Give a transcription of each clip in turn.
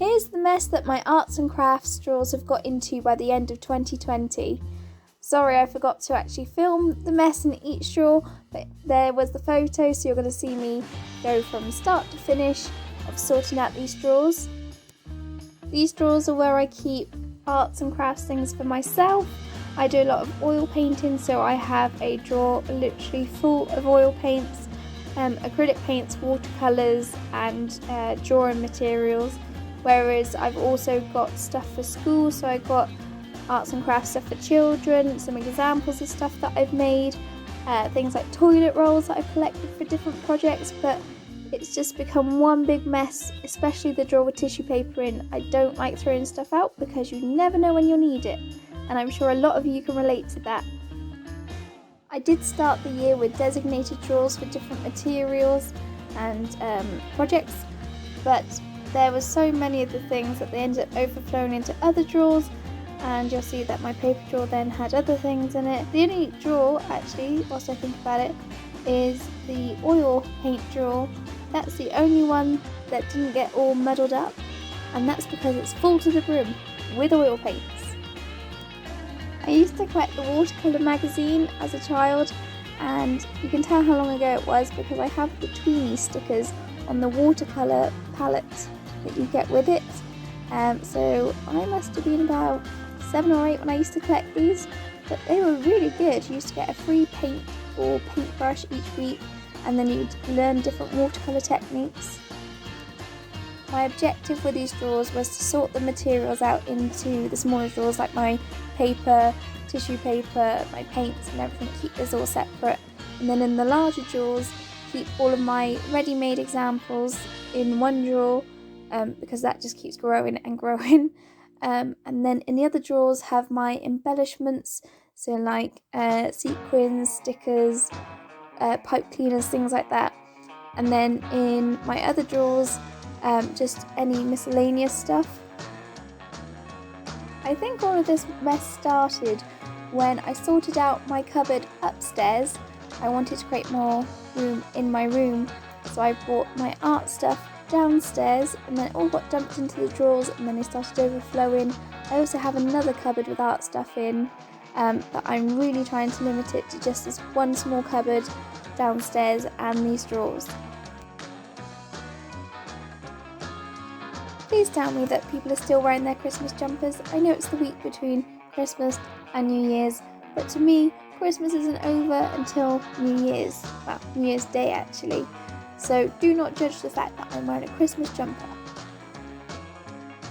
Here's the mess that my arts and crafts drawers have got into by the end of 2020. Sorry, I forgot to actually film the mess in each drawer, but there was the photo, so you're going to see me go from start to finish of sorting out these drawers. These drawers are where I keep arts and crafts things for myself. I do a lot of oil painting, so I have a drawer literally full of oil paints, acrylic paints, watercolours and drawing materials. Whereas I've also got stuff for school, so I've got arts and crafts stuff for children, some examples of stuff that I've made, things like toilet rolls that I've collected for different projects, but it's just become one big mess, especially the drawer with tissue paper in. I don't like throwing stuff out because you never know when you'll need it, and I'm sure a lot of you can relate to that. I did start the year with designated drawers for different materials and projects, but there were so many of the things that they ended up overflowing into other drawers, and you'll see that my paper drawer then had other things in it. The only drawer, actually, whilst I think about it, is the oil paint drawer. That's the only one that didn't get all muddled up, and that's because it's full to the brim with oil paints. I used to collect the watercolour magazine as a child, and you can tell how long ago it was because I have the tweeny stickers on the watercolour palette that you get with it. So I must have been about 7 or 8 when I used to collect these, but they were really good. You used to get a free paint or paintbrush each week, and then you'd learn different watercolour techniques. My objective with these drawers was to sort the materials out into the smaller drawers, like my paper, tissue paper, my paints and everything, keep this all separate. And then in the larger drawers, keep all of my ready-made examples in one drawer, because that just keeps growing and growing. And then in the other drawers have my embellishments, so like sequins, stickers, pipe cleaners, things like that. And then in my other drawers, just any miscellaneous stuff. I think all of this mess started when I sorted out my cupboard upstairs. I wanted to create more room in my room, so I brought my art stuff downstairs, and then it all got dumped into the drawers, and then they started overflowing. I also have another cupboard with art stuff in, but I'm really trying to limit it to just this one small cupboard downstairs and these drawers. Please tell me that people are still wearing their Christmas jumpers. I know it's the week between Christmas and New Year's, but to me, Christmas isn't over until New Year's. Well, New Year's Day actually. So do not judge the fact that I'm wearing a Christmas jumper.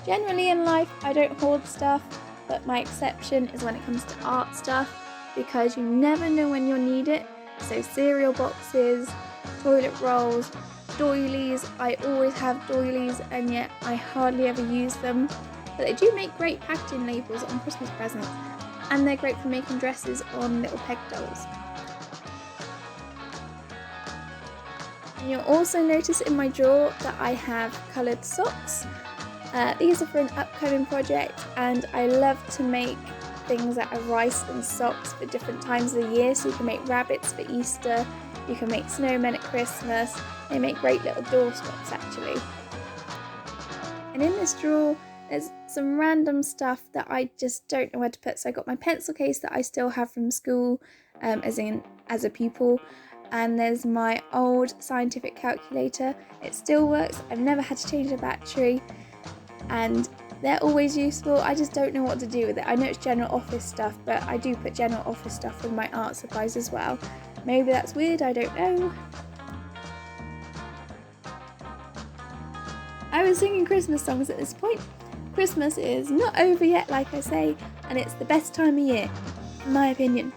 Generally in life, I don't hoard stuff, but my exception is when it comes to art stuff, because you never know when you'll need it. So cereal boxes, toilet rolls, doilies. I always have doilies, and yet I hardly ever use them. But they do make great packaging labels on Christmas presents, and they're great for making dresses on little peg dolls. And you'll also notice in my drawer that I have coloured socks. These are for an upcoming project, and I love to make things out of rice and socks for different times of the year. So you can make rabbits for Easter, you can make snowmen at Christmas. They make great little doorstops actually. And in this drawer there's some random stuff that I just don't know where to put. So I got my pencil case that I still have from school, as a pupil. And there's my old scientific calculator. It still works. I've never had to change the battery, and they're always useful. I just don't know what to do with it. I know it's general office stuff, but I do put general office stuff with my art supplies as well. Maybe that's weird, I don't know. I was singing Christmas songs at this point. Christmas is not over yet, like I say, and it's the best time of year, in my opinion.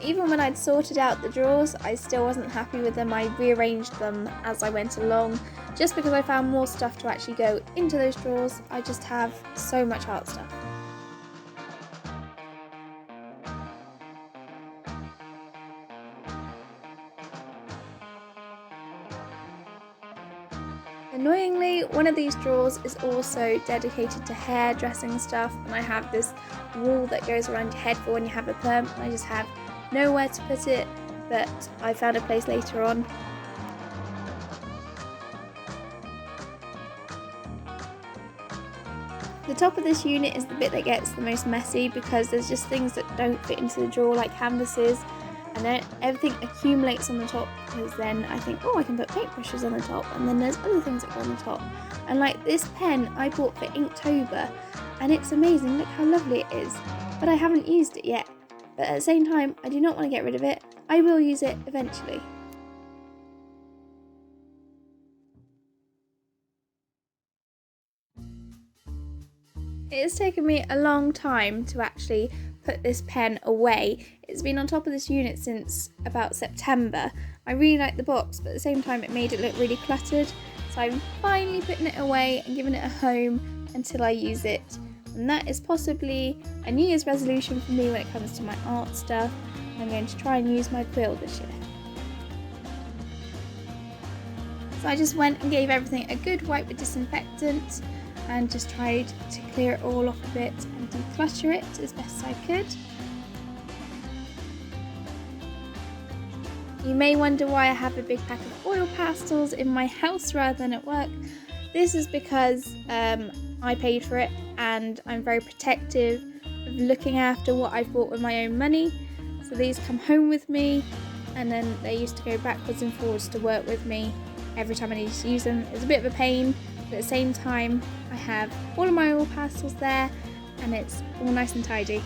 Even when I'd sorted out the drawers, I still wasn't happy with them. I rearranged them as I went along, just because I found more stuff to actually go into those drawers. I just have so much art stuff. Annoyingly, one of these drawers is also dedicated to hairdressing stuff, and I have this wall that goes around your head for when you have a perm, and I just have know where to put it, but I found a place later on. The top of this unit is the bit that gets the most messy because there's just things that don't fit into the drawer, like canvases, and then everything accumulates on the top because then I think, oh, I can put paintbrushes on the top, and then there's other things that go on the top. And like this pen I bought for Inktober, and it's amazing, look how lovely it is, but I haven't used it yet. But at the same time, I do not want to get rid of it. I will use it eventually. It has taken me a long time to actually put this pen away. It's been on top of this unit since about September. I really like the box, but at the same time it made it look really cluttered. So I'm finally putting it away and giving it a home until I use it. And that is possibly a New Year's resolution for me when it comes to my art stuff. I'm going to try and use my quill this year. So I just went and gave everything a good wipe with disinfectant and just tried to clear it all off a bit and declutter it as best I could. You may wonder why I have a big pack of oil pastels in my house rather than at work. This is because I paid for it and I'm very protective of looking after what I've bought with my own money. So these come home with me, and then they used to go backwards and forwards to work with me every time I needed to use them. It's a bit of a pain, but at the same time I have all of my oil pastels there and it's all nice and tidy.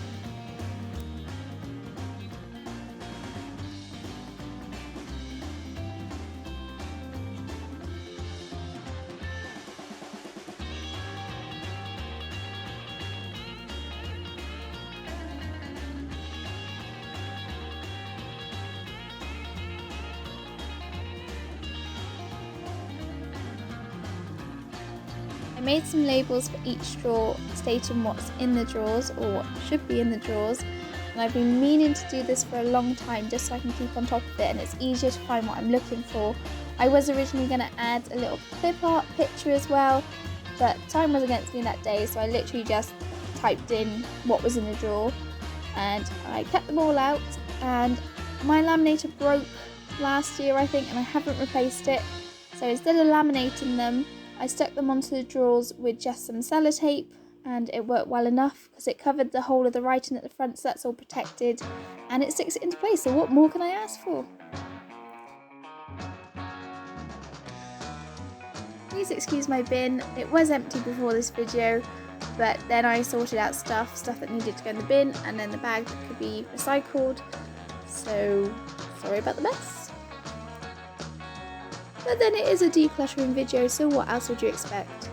I made some labels for each drawer stating what's in the drawers or what should be in the drawers, and I've been meaning to do this for a long time just so I can keep on top of it and it's easier to find what I'm looking for. I was originally going to add a little clip art picture as well, but time was against me that day, so I literally just typed in what was in the drawer and I kept them all out. And my laminator broke last year I think, and I haven't replaced it, so instead of laminating them I stuck them onto the drawers with just some sellotape, and it worked well enough because it covered the whole of the writing at the front, so that's all protected and it sticks it into place, so what more can I ask for? Please excuse my bin, it was empty before this video, but then I sorted out stuff that needed to go in the bin and then the bag that could be recycled, so sorry about the mess. But then it is a decluttering video, so what else would you expect?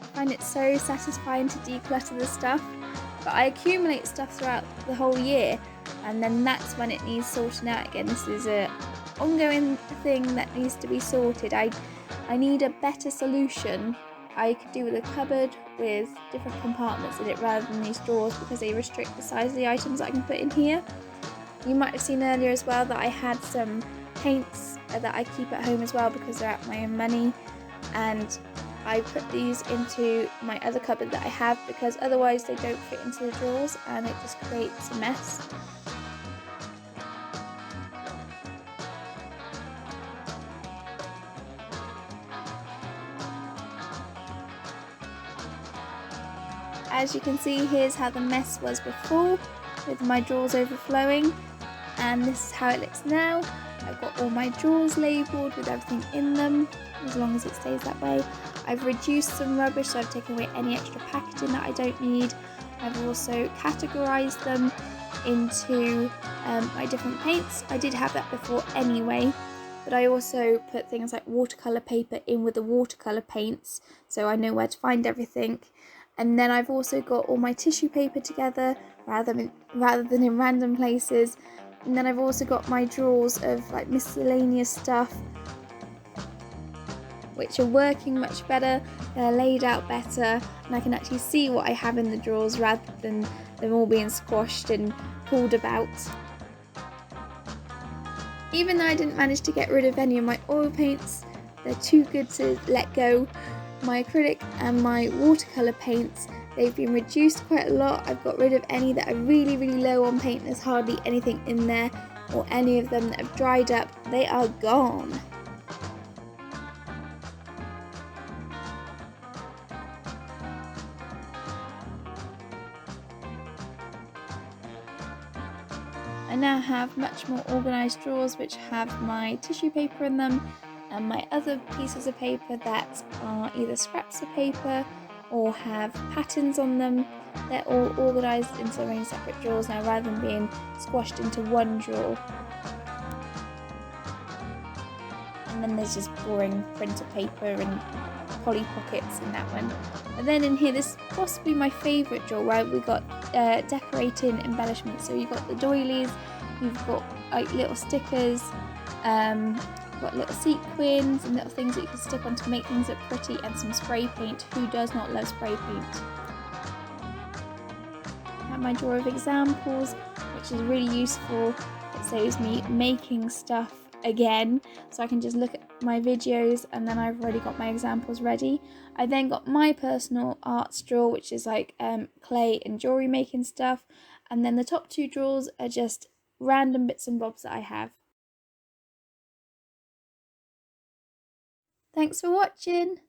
I find it so satisfying to declutter the stuff, but I accumulate stuff throughout the whole year and then that's when it needs sorting out again. This is an ongoing thing that needs to be sorted. I need a better solution. I could do with a cupboard with different compartments in it rather than these drawers because they restrict the size of the items I can put in here. You might have seen earlier as well that I had some paints that I keep at home as well because they're at my own money, and I put these into my other cupboard that I have because otherwise they don't fit into the drawers and it just creates a mess. As you can see, here's how the mess was before with my drawers overflowing, and this is how it looks now. I've got all my drawers labelled with everything in them, as long as it stays that way. I've reduced some rubbish, so I've taken away any extra packaging that I don't need. I've also categorised them into my different paints. I did have that before anyway, but I also put things like watercolour paper in with the watercolour paints, so I know where to find everything. And then I've also got all my tissue paper together rather than in random places. And then I've also got my drawers of like miscellaneous stuff, which are working much better. They're laid out better and I can actually see what I have in the drawers rather than them all being squashed and pulled about. Even though I didn't manage to get rid of any of my oil paints, they're too good to let go. My acrylic and my watercolour paints They've been reduced quite a lot. I've got rid of any that are really, really low on paint. There's hardly anything in there, or any of them that have dried up. They are gone. I now have much more organised drawers which have my tissue paper in them and my other pieces of paper that are either scraps of paper or have patterns on them. They're all organised into their own separate drawers now rather than being squashed into one drawer. And then there's just boring printer paper and Polly Pockets in that one. And then in here, this is possibly my favourite drawer where we got decorating embellishments. So you've got the doilies, you've got like little stickers, got little sequins and little things that you can stick on to make things look pretty, and some spray paint. Who does not love spray paint? I have my drawer of examples, which is really useful. It saves me making stuff again, so I can just look at my videos and then I've already got my examples ready. I then got my personal arts drawer, which is like clay and jewelry making stuff, and then the top two drawers are just random bits and bobs that I have. Thanks for watching.